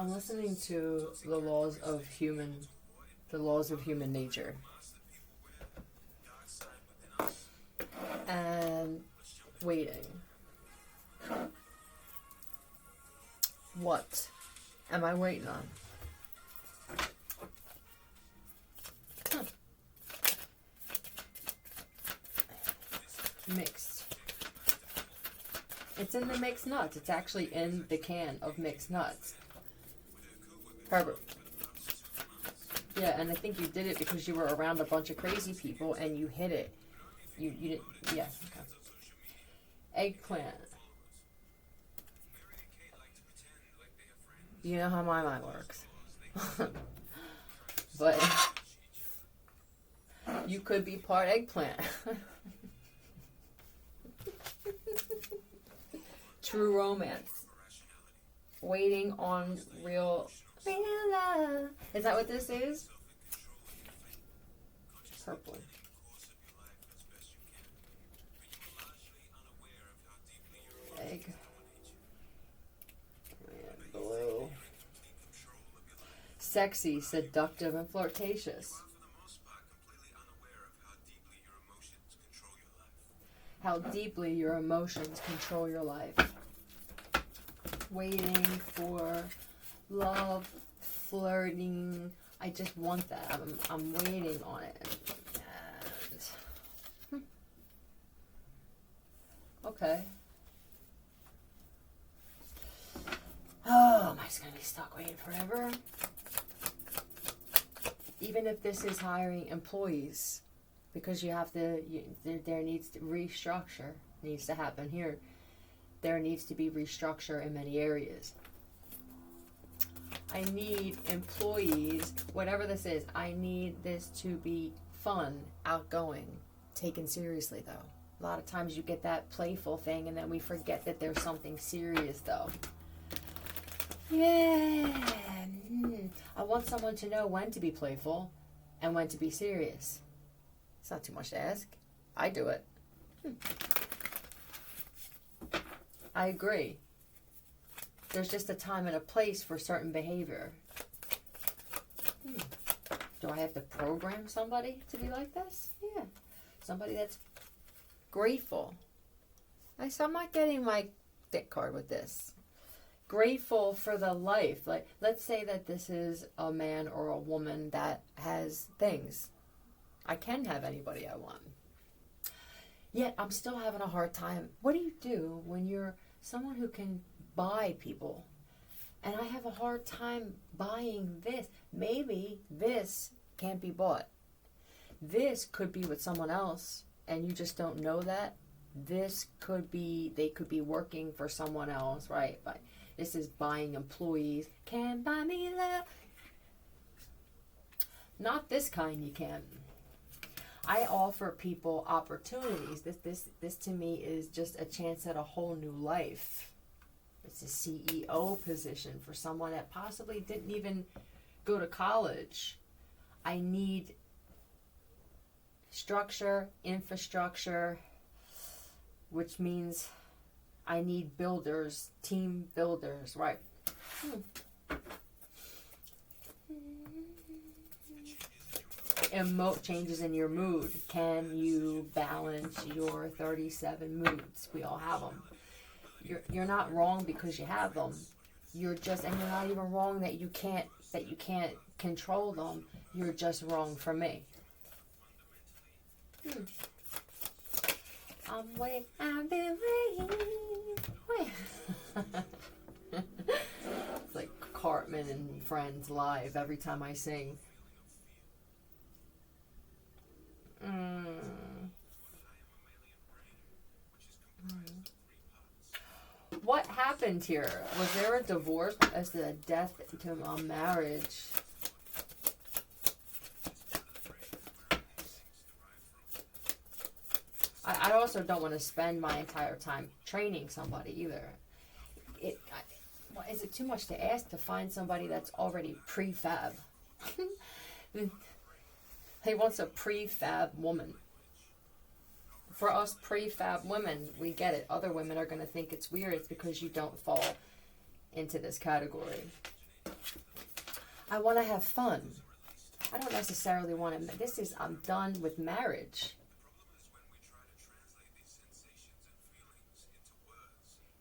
I'm listening to the laws of human nature. And waiting. What am I waiting on? Huh. Mixed. It's in the mixed nuts. It's actually in the can of mixed nuts. Herbert. Yeah, and I think you did it because you were around a bunch of crazy people and you hit it. You didn't. Yeah. Okay. Eggplant. You know how my mind works. But you could be part eggplant. True romance. Waiting on real love. Is that what this is? Purple. Egg. And blue. Sexy, seductive, and flirtatious. How deeply your emotions control your life. Waiting for love, flirting. I just want that. I'm waiting on it. And, okay. Oh, am I just going to be stuck waiting forever? Even if this is hiring employees, because you have to, there needs to restructure needs to happen here. There needs to be restructure in many areas. I need employees, whatever this is, I need this to be fun, outgoing, taken seriously though. A lot of times you get that playful thing and then we forget that there's something serious though. Yeah. I want someone to know when to be playful and when to be serious. It's not too much to ask. I do it. I agree. There's just a time and a place for certain behavior. Do I have to program somebody to be like this? Yeah. Somebody that's grateful. I'm not getting my dick card with this. Grateful for the life. Like, let's say that this is a man or a woman that has things. I can have anybody I want. Yet I'm still having a hard time. What do you do when you're someone who can buy people? And I have a hard time buying this. Maybe this can't be bought. This could be with someone else and you just don't know that. This could be, they could be working for someone else, right? But this is buying employees. Can't buy me love. Not this kind you can. I offer people opportunities. This to me is just a chance at a whole new life. It's a CEO position for someone that possibly didn't even go to college. I need structure, infrastructure, which means I need builders, team builders, right? Changes in your mood. Can you balance your 37 moods? We all have them. You're not wrong because you have them. You're not even wrong that you can't control them. You're just wrong for me. I've been waiting. It's like Cartman and Friends live every time I sing. What happened here? Was there a divorce as a death to a marriage? I also don't want to spend my entire time training somebody either. Is it too much to ask to find somebody that's already prefab? He wants a prefab woman. For us prefab women, we get it. Other women are going to think it's weird. It's because you don't fall into this category. I want to have fun. I don't necessarily want to, I'm done with marriage.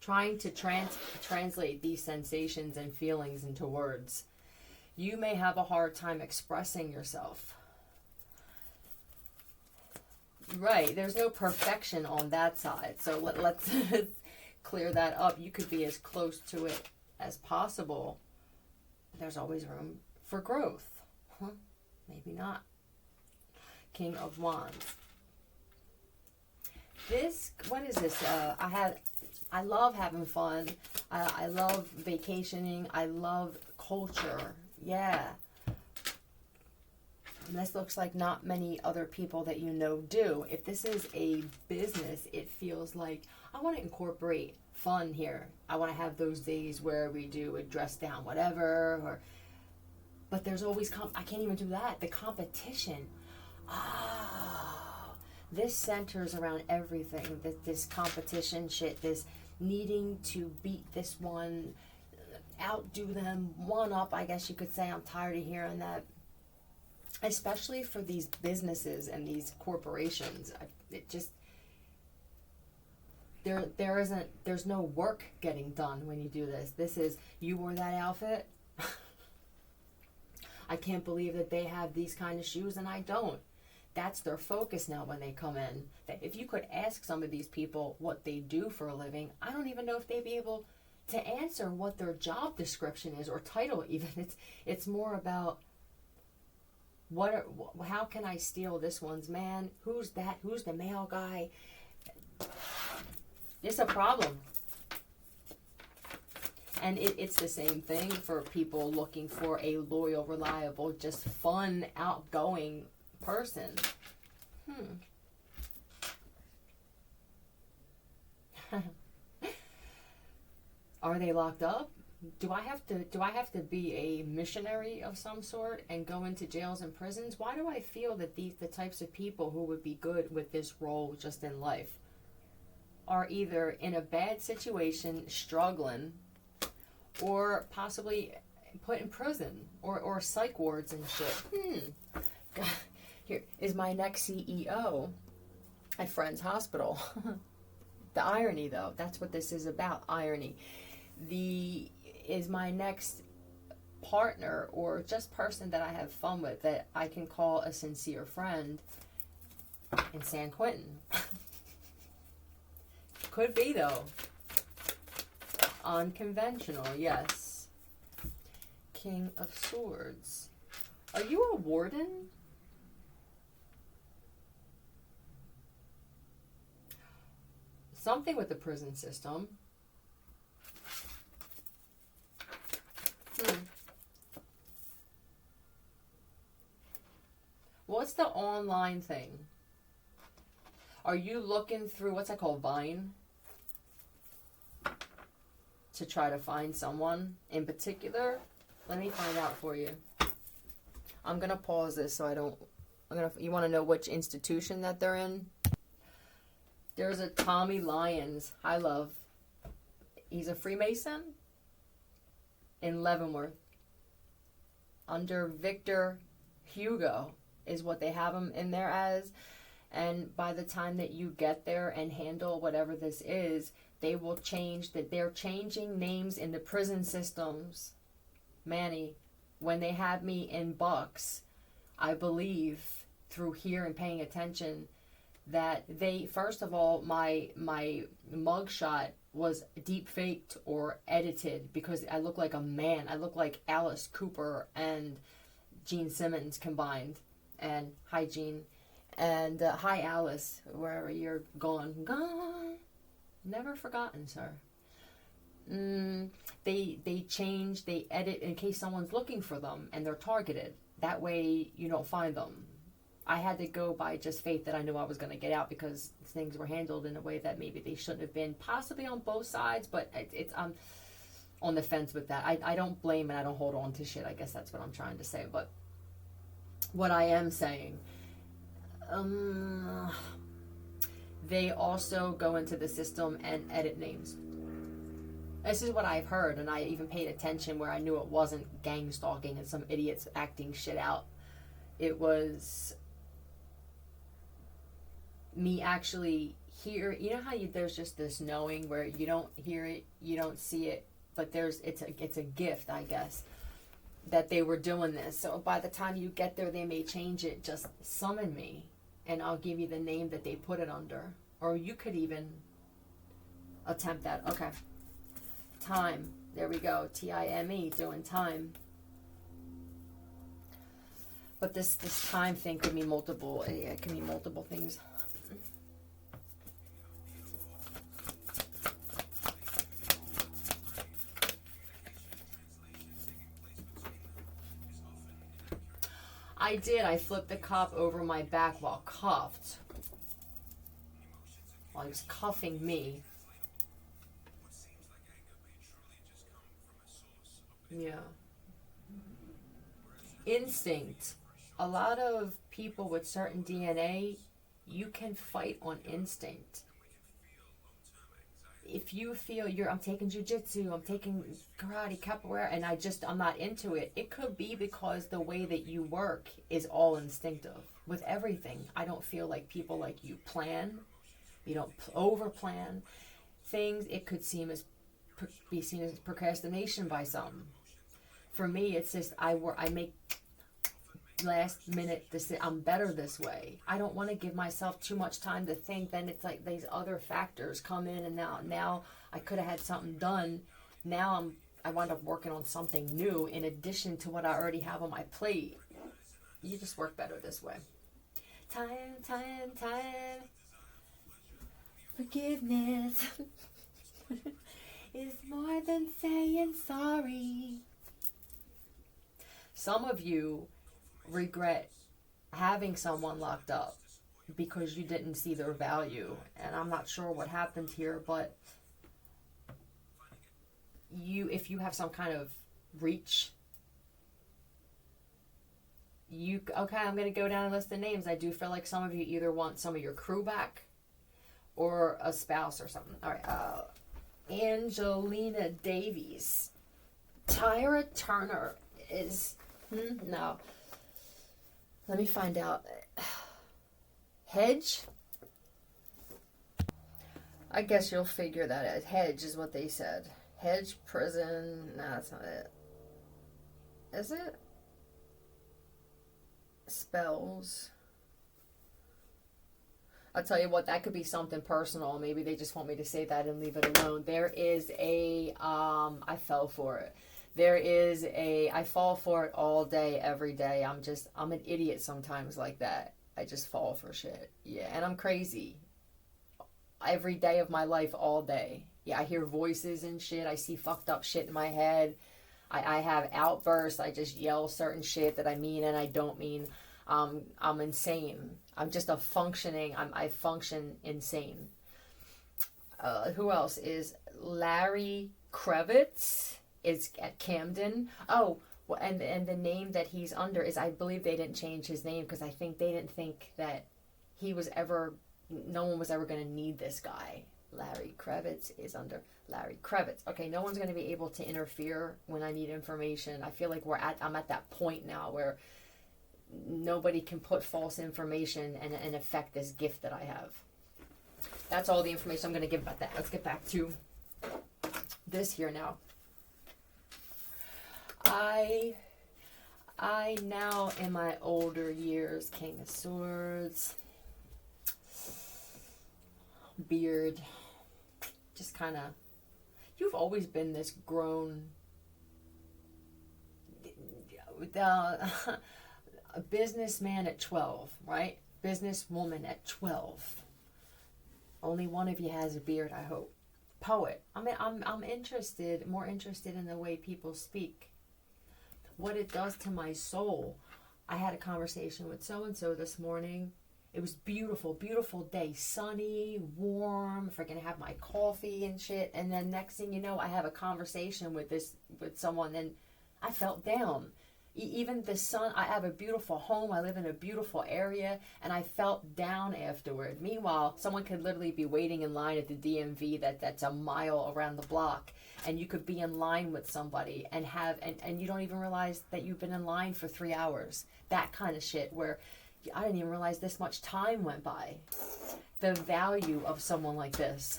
Trying to translate these sensations and feelings into words. You may have a hard time expressing yourself. Right, there's no perfection on that side. So let's clear that up. You could be as close to it as possible. There's always room for growth. Maybe not. King of Wands. What is this? I love having fun. I love vacationing. I love culture. Yeah. And this looks like not many other people that you know do. If this is a business, it feels like I want to incorporate fun here. I want to have those days where we do a dress down whatever, but there's always I can't even do that. The competition. This centers around everything. This competition shit, this needing to beat this one, outdo them, one up, I guess you could say. I'm tired of hearing that. Especially for these businesses and these corporations. It just, there's no work getting done when you do this. This is, you wore that outfit? I can't believe that they have these kind of shoes and I don't. That's their focus now when they come in. If you could ask some of these people what they do for a living, I don't even know if they'd be able to answer what their job description is or title even. It's more about how can I steal this one's man? Who's that? Who's the male guy? It's a problem. And it's the same thing for people looking for a loyal, reliable, just fun, outgoing person. Are they locked up? Do I have to be a missionary of some sort and go into jails and prisons? Why do I feel that the types of people who would be good with this role just in life are either in a bad situation, struggling, or possibly put in prison or psych wards and shit? God, here is my next CEO at Friends Hospital. The irony, though, that's what this is about, irony. Is my next partner or just person that I have fun with that I can call a sincere friend in San Quentin. Could be, though. Unconventional, yes. King of Swords. Are you a warden? Something with the prison system. What's the online thing? Are you looking through, what's that called, Vine? To try to find someone in particular? Let me find out for you. I'm going to pause this so I don't, you want to know which institution that they're in? There's a Tommy Lyons, I love. He's a Freemason in Leavenworth. Under Victor Hugo is what they have him in there as. And by the time that you get there and handle whatever this is, they will change that. They're changing names in the prison systems. Manny, when they have me in Bucks, I believe through here and paying attention that they, first of all, my mugshot was deep faked or edited because I look like a man. I look like Alice Cooper and Gene Simmons combined. And hi, Gene. And hi, Alice, wherever you're gone. Gone. Never forgotten, sir. They change, they edit in case someone's looking for them and they're targeted. That way you don't find them. I had to go by just faith that I knew I was going to get out because things were handled in a way that maybe they shouldn't have been, possibly on both sides, but I'm on the fence with that. I don't blame and I don't hold on to shit. I guess that's what I'm trying to say. But what I am saying, they also go into the system and edit names. This is what I've heard, and I even paid attention where I knew it wasn't gang stalking and some idiots acting shit out. It was me actually hear. You know how there's just this knowing where you don't hear it, you don't see it, but it's a gift, I guess, that they were doing this. So by the time you get there, they may change it. Just summon me, and I'll give you the name that they put it under, or you could even attempt that. Okay. Time. There we go. Time, doing time. But this time thing could be multiple. It can be multiple things. I did. I flipped the cop over my back while cuffed. While he was cuffing me. Yeah. Instinct. A lot of people with certain DNA, you can fight on instinct. If you feel I'm taking jujitsu, I'm taking karate, capoeira, and I'm not into it, it could be because the way that you work is all instinctive. With everything, I don't feel like people like you plan. You don't over plan things. It could be seen as procrastination by some. For me, it's just I make last minute I'm better this way. I don't want to give myself too much time to think. Then it's like these other factors come in, and now I could have had something done. Now I wind up working on something new in addition to what I already have on my plate. You just work better this way. Time. Forgiveness is more than saying sorry. Some of you regret having someone locked up because you didn't see their value, and I'm not sure what happened here, but if you have some kind of reach, okay, I'm going to go down a list of names. I do feel like some of you either want some of your crew back or a spouse or something. All right, Angelina Davies. Tyra Turner is no. Let me find out. Hedge? I guess you'll figure that out. Hedge is what they said. Hedge prison. No, that's not it. Is it? Spells. I'll tell you what, that could be something personal. Maybe they just want me to say that and leave it alone. There is I fell for it. I fall for it all day, every day. I'm an idiot sometimes like that. I just fall for shit. Yeah, and I'm crazy. Every day of my life, all day. Yeah, I hear voices and shit. I see fucked up shit in my head. I have outbursts. I just yell certain shit that I mean and I don't mean. I'm insane. I'm just I function insane. Who else is Larry Kravitz? Is at Camden. Oh, and the name that he's under is, I believe they didn't change his name because I think they didn't think that no one was ever going to need this guy. Larry Kravitz is under Larry Kravitz. Okay, no one's going to be able to interfere when I need information. I feel like I'm at that point now where nobody can put false information and affect this gift that I have. That's all the information I'm going to give about that. Let's get back to this here now. I now in my older years, King of Swords, beard, just kind of, you've always been this grown, a businessman at 12, right? Businesswoman at 12. Only one of you has a beard, I hope. Poet. I mean, I'm more interested in the way people speak. What it does to my soul. I had a conversation with so-and-so this morning. It was beautiful, beautiful day. Sunny, warm, freaking have my coffee and shit. And then next thing you know, I have a conversation with someone and I felt down. Even the sun, I have a beautiful home, I live in a beautiful area, and I felt down afterward. Meanwhile, someone could literally be waiting in line at the DMV that's a mile around the block, and you could be in line with somebody and you don't even realize that you've been in line for 3 hours. That kind of shit where I didn't even realize this much time went by. The value of someone like this.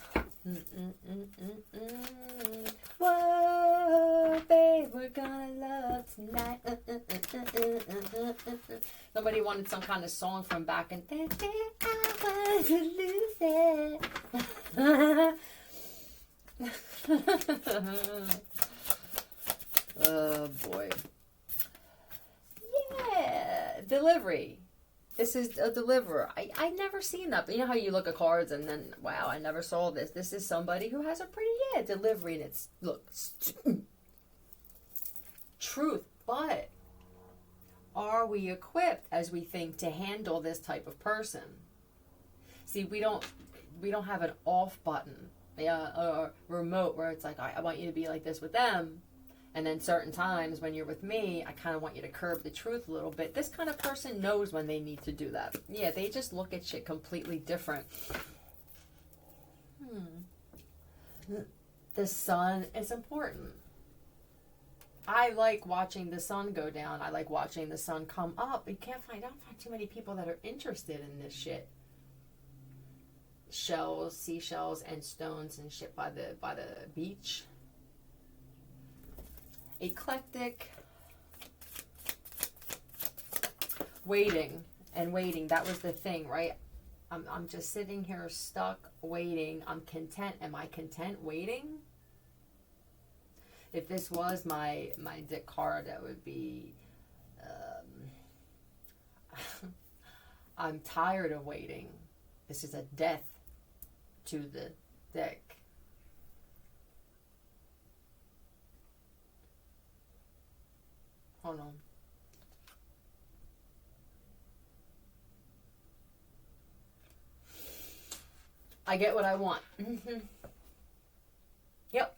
Whoa, babe, we're gonna love tonight. Somebody wanted some kind of song from back in the day. I want to lose it. Oh boy. Yeah, delivery. This is a deliverer. I never seen that. But you know how you look at cards and then, wow, I never saw this. This is somebody who has a pretty, delivery. And it's, look, truth. But are we equipped, as we think, to handle this type of person? See, we don't have an off button, a remote where it's like, I want you to be like this with them. And then certain times when you're with me, I kind of want you to curb the truth a little bit. This kind of person knows when they need to do that. Yeah, they just look at shit completely different. The sun is important. I like watching the sun go down. I like watching the sun come up. I don't find too many people that are interested in this shit. Shells, seashells, and stones and shit by the beach. Eclectic. Waiting. That was the thing, right? I'm just sitting here stuck waiting. I'm content. Am I content waiting? If this was my dick card, that would be I'm tired of waiting. This is a death to the deck. Hold on. I get what I want. Yep.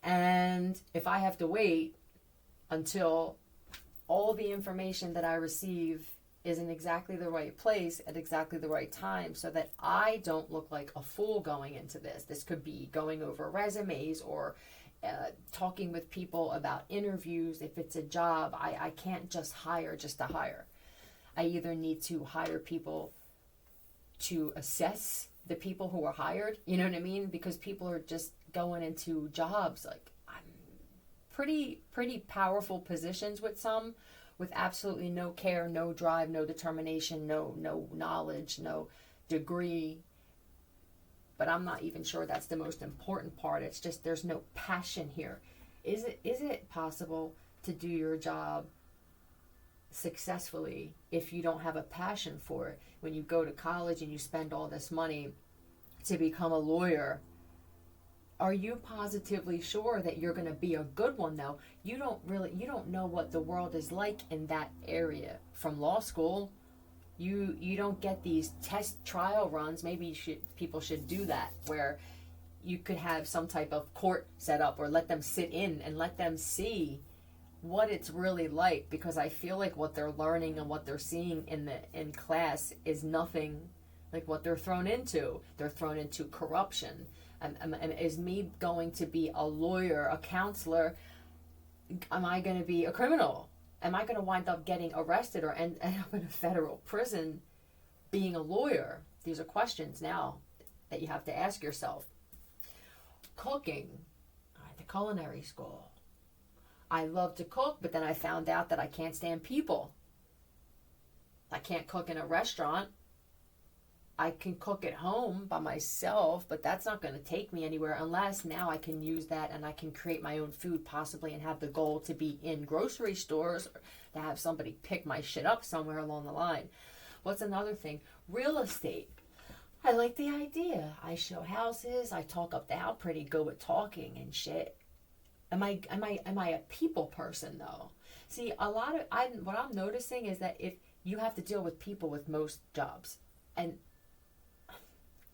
And if I have to wait until all the information that I receive is in exactly the right place at exactly the right time so that I don't look like a fool going into this. This could be going over resumes or talking with people about interviews. If it's a job, I can't just hire just to hire. I either need to hire people to assess the people who are hired, you know what I mean? Because people are just going into jobs like pretty powerful positions with some, with absolutely no care, no drive, no determination, no knowledge, no degree. But I'm not even sure that's the most important part. It's just there's no passion here. Is it possible to do your job successfully if you don't have a passion for it? When you go to college and you spend all this money to become a lawyer, are you positively sure that you're going to be a good one though? You don't know what the world is like in that area from law school. You don't get these test trial runs. Maybe people should do that, where you could have some type of court set up or let them sit in and let them see what it's really like, because I feel like what they're learning and what they're seeing in class is nothing like what they're thrown into. They're thrown into corruption. And is me going to be a lawyer, a counselor? Am I going to be a criminal? Am I going to wind up getting arrested or end up in a federal prison being a lawyer? These are questions now that you have to ask yourself. Cooking. I went to culinary school. I love to cook, but then I found out that I can't stand people. I can't cook in a restaurant. I can cook at home by myself, but that's not going to take me anywhere unless now I can use that and I can create my own food possibly and have the goal to be in grocery stores or to have somebody pick my shit up somewhere along the line. What's another thing? Real estate. I like the idea. I show houses. I talk up how pretty good with talking and shit. Am I a people person though? See, what I'm noticing is that if you have to deal with people with most jobs, and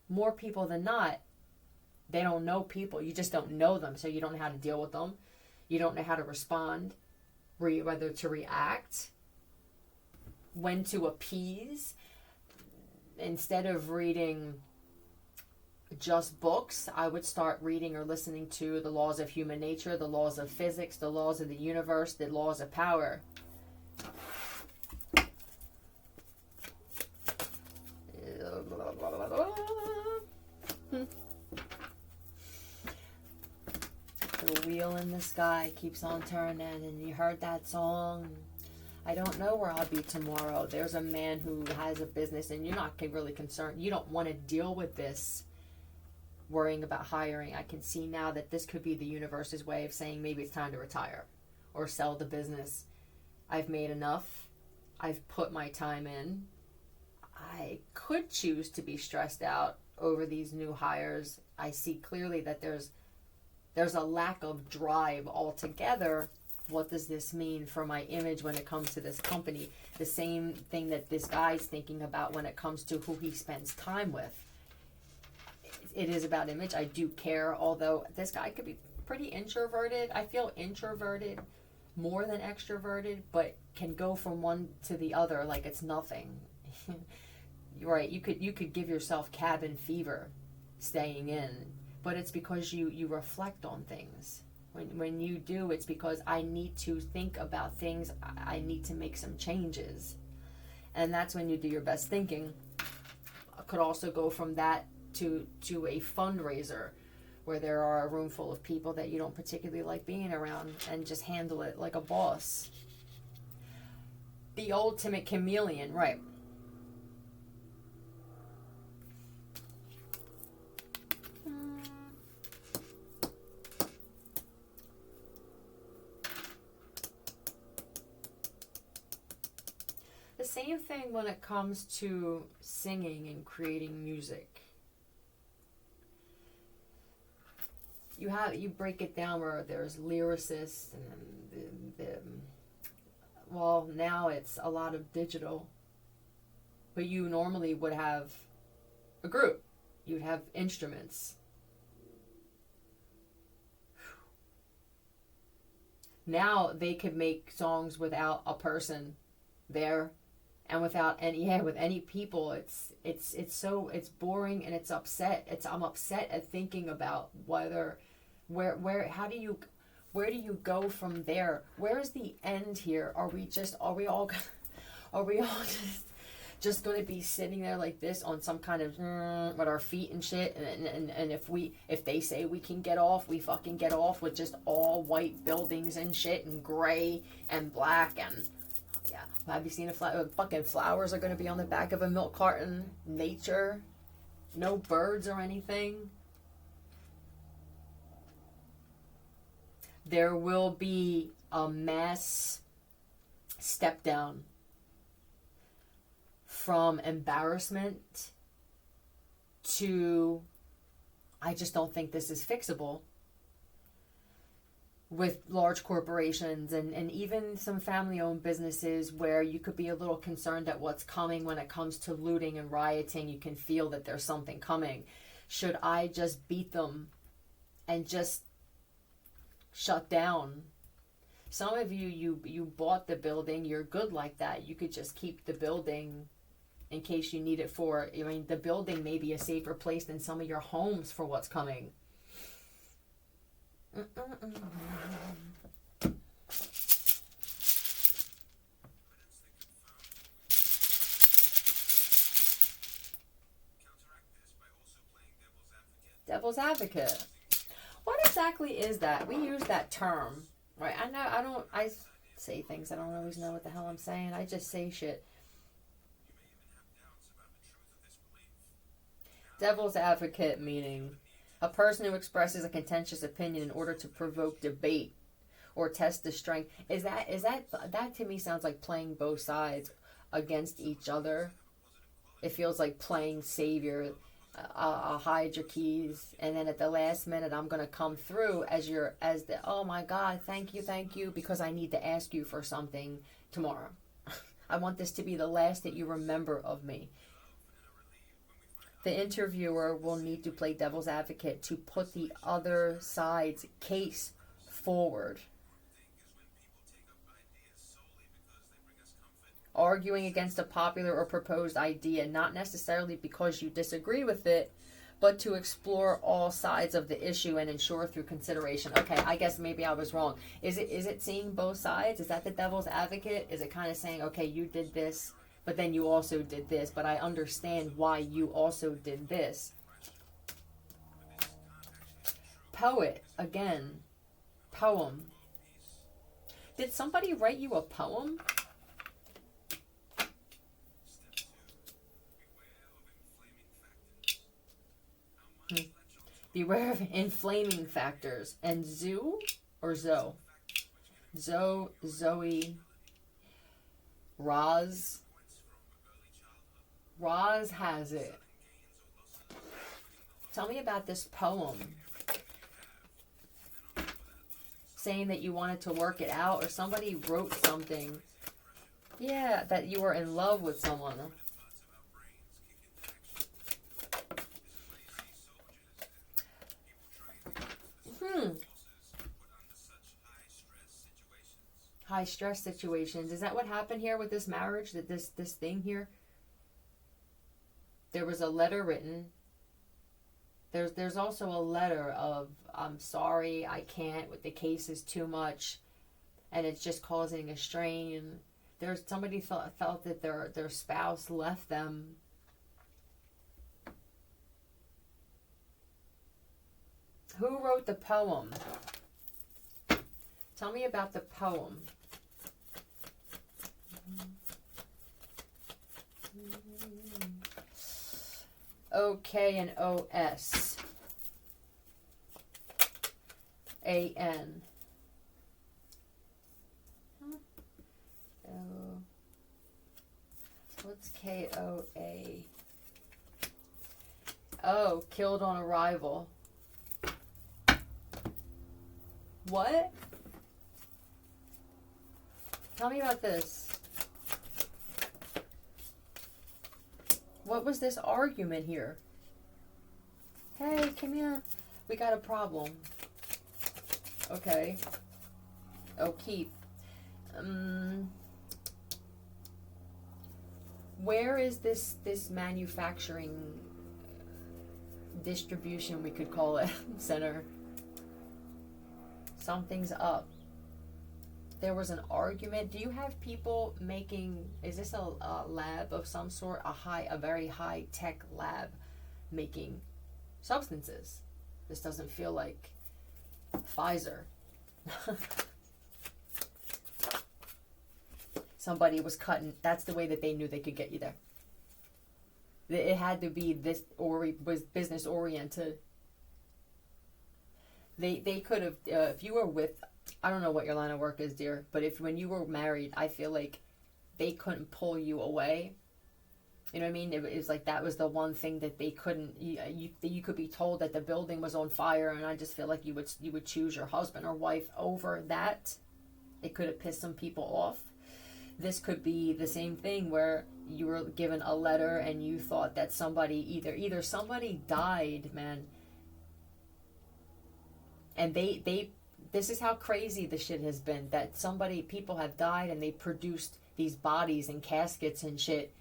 more people than not, they don't know people. You just don't know them, so you don't know how to deal with them. You don't know how to respond. whether to react, when to appease. Instead of reading just books, I would start reading or listening to the laws of human nature, the laws of physics, the laws of the universe, the laws of power. The wheel in the sky keeps on turning, and you heard that song. I don't know where I'll be tomorrow. There's a man who has a business, and you're not really concerned. You don't want to deal with this, worrying about hiring. I can see now that this could be the universe's way of saying maybe it's time to retire or sell the business. I've made enough. I've put my time in. I could choose to be stressed out over these new hires. I see clearly that there's a lack of drive altogether. What does this mean for my image when it comes to this company? The same thing that this guy's thinking about when it comes to who he spends time with. It is about image. I do care, although this guy could be pretty introverted. I feel introverted more than extroverted, but can go from one to the other like it's nothing. You're right. You could give yourself cabin fever staying in, but it's because you reflect on things. When you do, it's because I need to think about things. I need to make some changes. And that's when you do your best thinking. I could also go from that to a fundraiser where there are a room full of people that you don't particularly like being around, and just handle it like a boss. The ultimate chameleon, right. The same thing when it comes to singing and creating music. You break it down where there's lyricists and well, now it's a lot of digital, but you normally would have a group. You'd have instruments. Now they could make songs without a person there, and without any people. It's boring, and it's upset. I'm upset at thinking about where do you go from there? Where is the end here? Are we all just going to be sitting there like this on some kind of with our feet and shit, and if they say we can get off, we fucking get off with just all white buildings and shit and gray and black and yeah. Have you seen fucking flowers are going to be on the back of a milk carton? Nature, no birds or anything. There will be a mass step down from embarrassment to, I just don't think this is fixable, with large corporations and even some family-owned businesses where you could be a little concerned at what's coming when it comes to looting and rioting. You can feel that there's something coming. Should I just beat them and just shut down? Some of you bought the building. You're good like that. You could just keep the building in case you need it for, I mean, the building may be a safer place than some of your homes for what's coming. Devil's advocate. What exactly is that? We use that term, right? I say things. I don't always know what the hell I'm saying. I just say shit. Devil's advocate meaning a person who expresses a contentious opinion in order to provoke debate or test the strength. Is that to me sounds like playing both sides against each other. It feels like playing savior. I'll hide your keys, and then at the last minute I'm gonna come through as the oh my god, thank you, because I need to ask you for something tomorrow. I want this to be the last that you remember of me. The interviewer will need to play devil's advocate to put the other side's case forward. arguing against a popular or proposed idea, not necessarily because you disagree with it, but to explore all sides of the issue and ensure through consideration. Okay, I guess maybe I was wrong. Is it seeing both sides? Is that the devil's advocate? Is it kind of saying, okay, you did this, but then you also did this, but I understand why you also did this? Poet, again. Poem. Did somebody write you a poem? Beware of inflaming factors. And Zoo or Zoe? Zoe. Roz has it. Tell me about this poem. Saying that you wanted to work it out, or somebody wrote something. Yeah, that you were in love with someone. High stress situations. Is that what happened here with this marriage? That this thing here? There was a letter written. There's also a letter of, I'm sorry, I can't, the case is too much, and it's just causing a strain. There's somebody felt that their spouse left them. Who wrote the poem? Tell me about the poem. O-K and O-S. A-N. What's K-O-A? Oh, killed on arrival. What? Tell me about this. What was this argument here? Hey, come here. We got a problem. Okay. Oh, Keith. Where is this manufacturing distribution, we could call it, center? Something's up. There was an argument. Do you have people making, is this a lab of some sort? A very high tech lab making substances? This doesn't feel like Pfizer. Somebody was cutting. That's the way that they knew they could get you there. It had to be this, or it was business oriented. They could have, if you were with, I don't know what your line of work is, dear, but when you were married, I feel like they couldn't pull you away. You know what I mean? It was like that was the one thing that they couldn't. You could be told that the building was on fire, and I just feel like you would choose your husband or wife over that. It could have pissed some people off. This could be the same thing where you were given a letter and you thought that somebody either somebody died, man, and they this is how crazy the shit has been, that people have died and they produced these bodies in caskets and shit,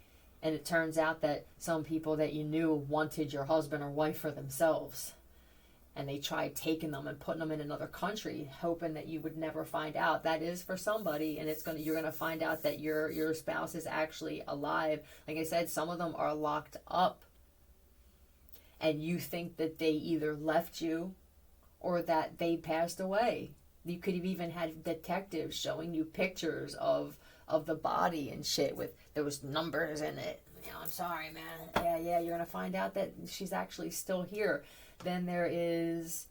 and it turns out that some people that you knew wanted your husband or wife for themselves, and they tried taking them and putting them in another country, hoping that you would never find out. That is for somebody, and you're gonna find out that your spouse is actually alive. Like I said, some of them are locked up, and you think that they either left you or that they passed away. You could have even had detectives showing you pictures of the body and shit with those numbers in it. You know, I'm sorry, man. Yeah, you're gonna find out that she's actually still here. Then there is,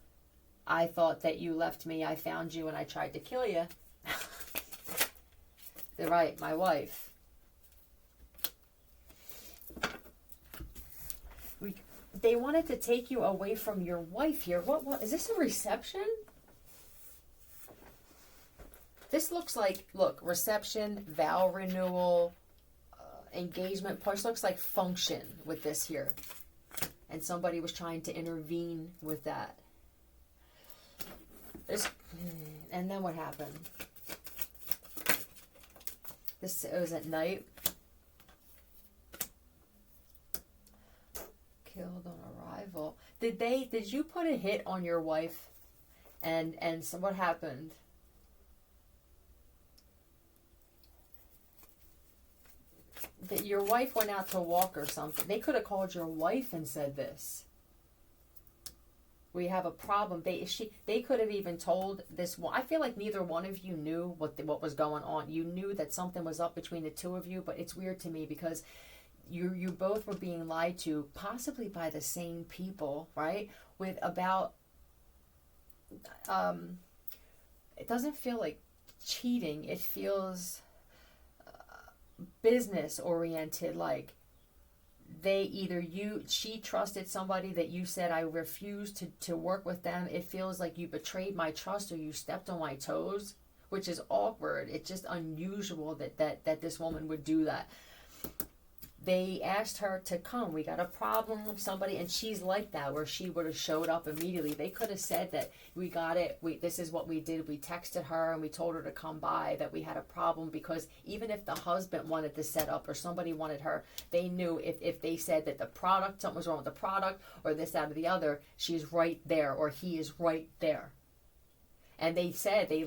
I thought that you left me, I found you, and I tried to kill you. They're right, my wife. They wanted to take you away from your wife here. What is this, a reception? This looks like, look, reception, vow renewal, engagement push. Looks like function with this here. And somebody was trying to intervene with that. And then what happened? This was at night. Killed on arrival. Did you put a hit on your wife? And so what happened? That your wife went out to walk or something. They could have called your wife and said this. We have a problem. They could have even told this one. I feel like neither one of you knew what was going on. You knew that something was up between the two of you, but it's weird to me because you both were being lied to, possibly by the same people, right? With about it doesn't feel like cheating. It feels business oriented, like she trusted somebody that you said, I refuse to work with them. It feels like you betrayed my trust or you stepped on my toes, which is awkward. It's just unusual that this woman would do that. They asked her to come. We got a problem with somebody, and she's like that, where she would have showed up immediately. They could have said that we got it. This is what we did. We texted her and we told her to come by, that we had a problem, because even if the husband wanted to set up or somebody wanted her, they knew if they said that something was wrong with the product or this, that, or the other, she's right there or he is right there. And they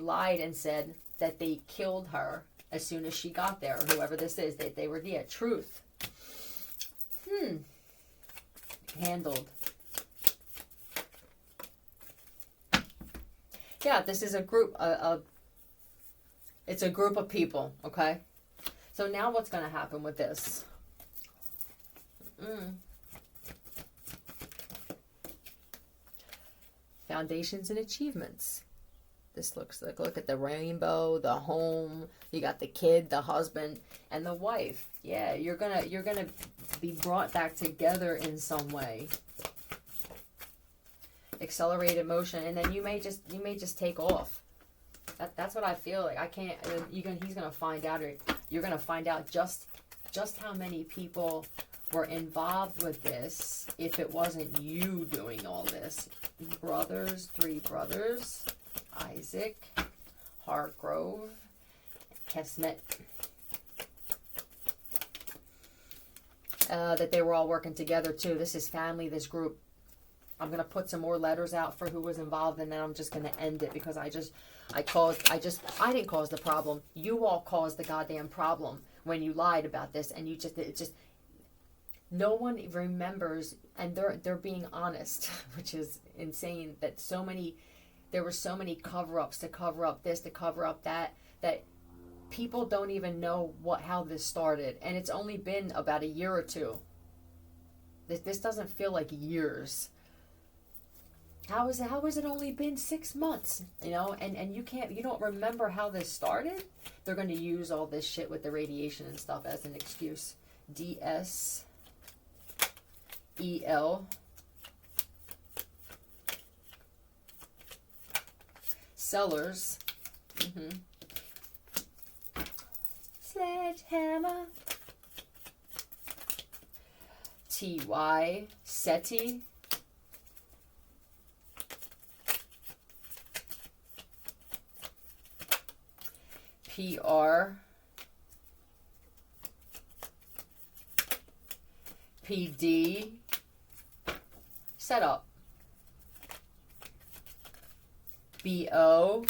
lied and said that they killed her as soon as she got there, or whoever this is, that they were the truth. Handled. Yeah, this is a group. It's a group of people. Okay. So now what's going to happen with this? Foundations and achievements. This looks like, look at the rainbow, the home, you got the kid, the husband, and the wife. Yeah, you're gonna be brought back together in some way. Accelerated motion, and then you may just take off. That's what I feel like. I can't. He's gonna find out, or you're gonna find out just how many people were involved with this if it wasn't you doing all this. Three brothers. Isaac, Hargrove, Kesmet, that they were all working together too. This is family, this group. I'm going to put some more letters out for who was involved, and then I'm just going to end it because I didn't cause the problem. You all caused the goddamn problem when you lied about this, and no one remembers, and they're being honest, which is insane that there were so many cover-ups to cover up this, to cover up that people don't even know how this started. And it's only been about a year or two. This doesn't feel like years. How has it only been 6 months? You know, and you don't remember how this started? They're going to use all this shit with the radiation and stuff as an excuse. DSEL. Sellers. Sledgehammer. TY. SETI. PR. PD. Setup. BO.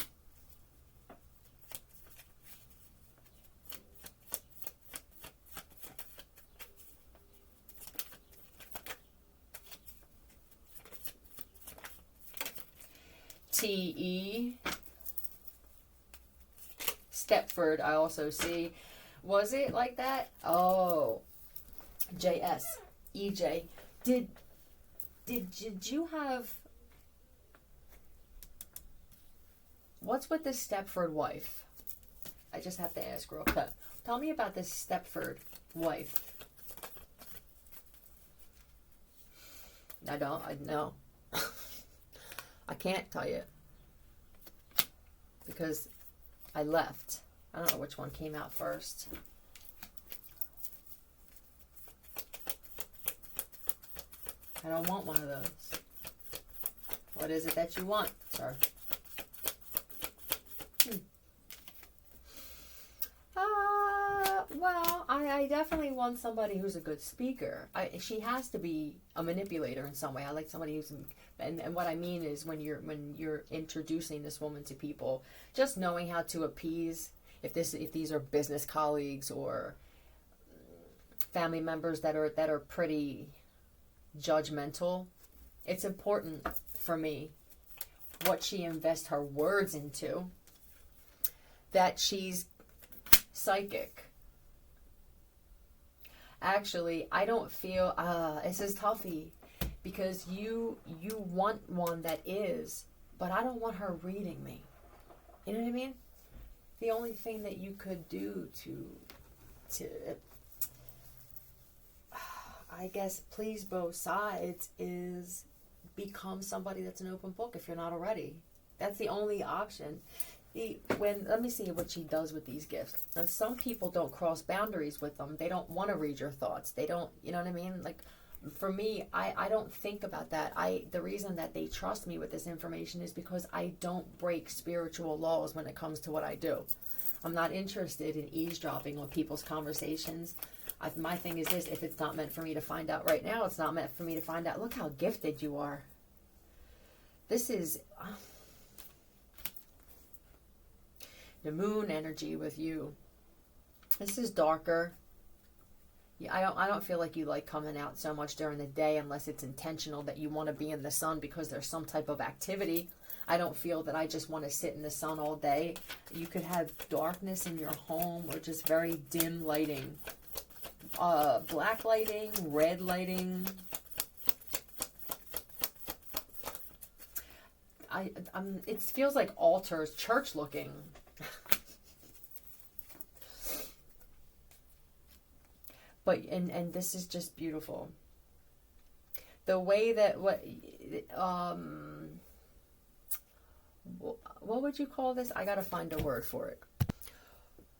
TE. Stepford, I also see. Was it like that? Oh. JS. EJ. Did you have... What's with this Stepford wife? I just have to ask real quick. Tell me about this Stepford wife. I know. I can't tell you. Because I left. I don't know which one came out first. I don't want one of those. What is it that you want, sir? Well, I definitely want somebody who's a good speaker. She has to be a manipulator in some way. I like somebody who's, and what I mean is when you're introducing this woman to people, just knowing how to appease. If these are business colleagues or family members that are pretty judgmental, it's important for me what she invests her words into. That she's psychic. Actually, I don't feel this is toughy because you want one that is, but I don't want her reading me. You know what I mean? The only thing that you could do to I guess please both sides is become somebody that's an open book if you're not already. That's the only option. Let me see what she does with these gifts. And some people don't cross boundaries with them. They don't want to read your thoughts. They don't, you know what I mean? Like, for me, I don't think about that. The reason that they trust me with this information is because I don't break spiritual laws when it comes to what I do. I'm not interested in eavesdropping on people's conversations. My thing is this: if it's not meant for me to find out right now, it's not meant for me to find out. Look how gifted you are. This is the moon energy with you. This is darker. Yeah, I don't feel like you like coming out so much during the day unless it's intentional that you want to be in the sun because there's some type of activity. I don't feel that I just want to sit in the sun all day. You could have darkness in your home or just very dim lighting. Black lighting, red lighting. It feels like altars, church looking. But and this is just beautiful. The way that what would you call this? I gotta find a word for it.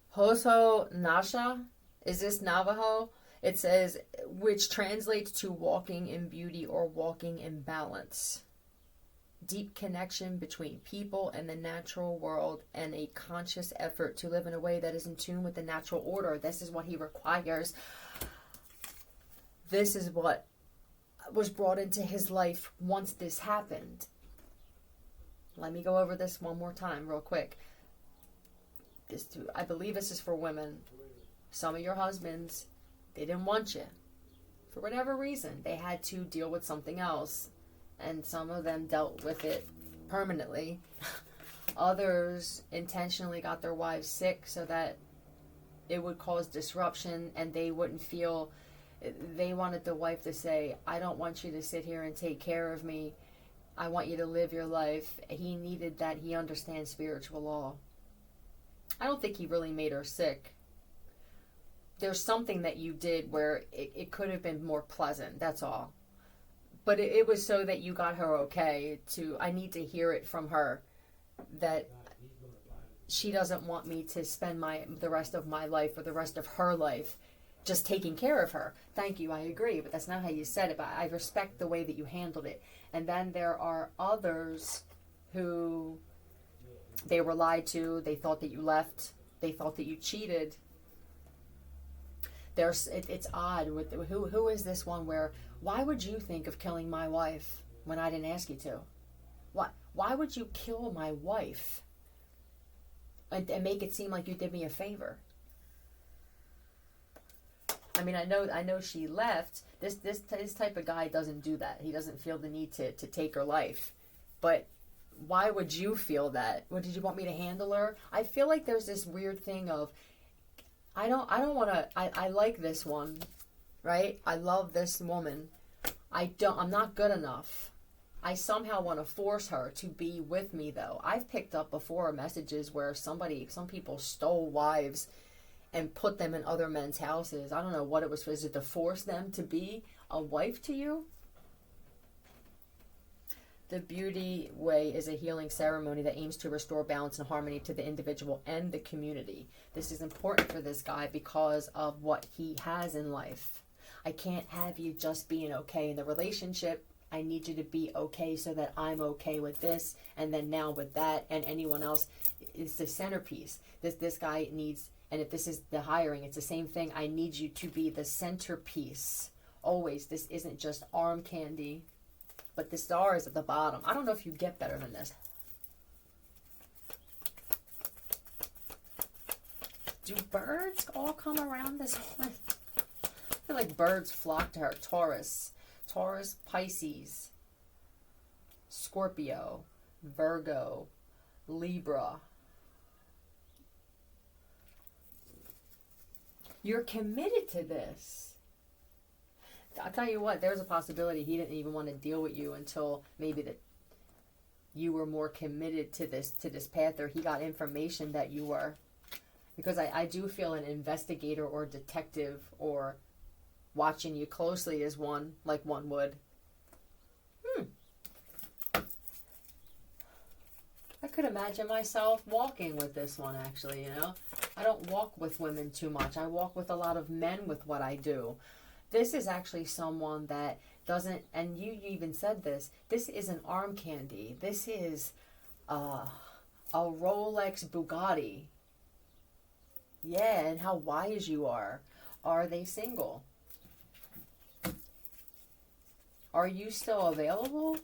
Hoso Nasha, is this Navajo? It says, which translates to walking in beauty or walking in balance. Deep connection between people and the natural world and a conscious effort to live in a way that is in tune with the natural order. This is what he requires. This is what was brought into his life once this happened. Let me go over this one more time real quick. I believe this is for women. Some of your husbands, they didn't want you. For whatever reason, they had to deal with something else. And some of them dealt with it permanently. Others intentionally got their wives sick so that it would cause disruption and they wouldn't feel. They wanted the wife to say, I don't want you to sit here and take care of me. I want you to live your life. He needed that. He understands spiritual law. I don't think he really made her sick. There's something that you did where it could have been more pleasant. That's all. But it was so that you got her okay. I need to hear it from her that she doesn't want me to spend the rest of my life or the rest of her life just taking care of her. Thank you, I agree, but that's not how you said it. But I respect the way that you handled it. And then there are others who they were lied to. They thought that you left. They thought that you cheated. It's odd. Who is this one where, why would you think of killing my wife when I didn't ask you to? Why would you kill my wife and make it seem like you did me a favor? I mean, I know she left. This type of guy doesn't do that. He doesn't feel the need to take her life. But why would you feel that? What, did you want me to handle her? I feel like there's this weird thing of, I don't want to. I like this one, right? I love this woman. I'm not good enough. I somehow want to force her to be with me, though. I've picked up before messages where some people stole wives and put them in other men's houses. I don't know what it was. Was it to force them to be a wife to you? The Beauty Way is a healing ceremony that aims to restore balance and harmony to the individual and the community. This is important for this guy because of what he has in life. I can't have you just being okay in the relationship. I need you to be okay so that I'm okay with this, and then now with that, and anyone else is the centerpiece. This guy needs And if this is the hiring, it's the same thing. I need you to be the centerpiece. Always. This isn't just arm candy, but the star is at the bottom. I don't know if you get better than this. Do birds all come around this one? I feel like birds flock to her. Taurus, Pisces, Scorpio, Virgo, Libra. You're committed to this. I'll tell you what, there's a possibility he didn't even want to deal with you until maybe that you were more committed to this path, or he got information that you were. Because I do feel an investigator or detective or watching you closely is one, like one would. I could imagine myself walking with this one, actually, you know. I don't walk with women too much. I walk with a lot of men with what I do. This is actually someone that doesn't, and you even said this isn't arm candy. This is a Rolex Bugatti. Yeah, and how wise you are. Are they single? Are you still available?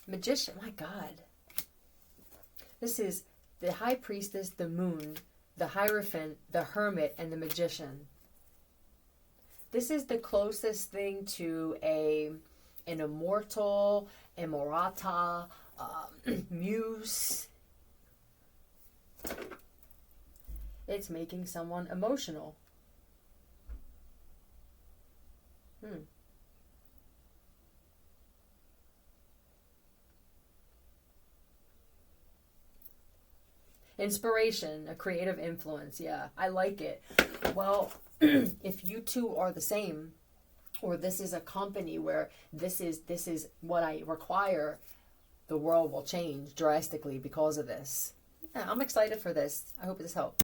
Magician, my God. This is the High Priestess, the Moon, the Hierophant, the Hermit, and the Magician. This is the closest thing to an immortal, immorata, muse. It's making someone emotional. Inspiration, a creative influence. Yeah, I like it. Well, if you two are the same, or this is a company where this is what I require, the world will change drastically because of this. Yeah, I'm excited for this. I hope this helps.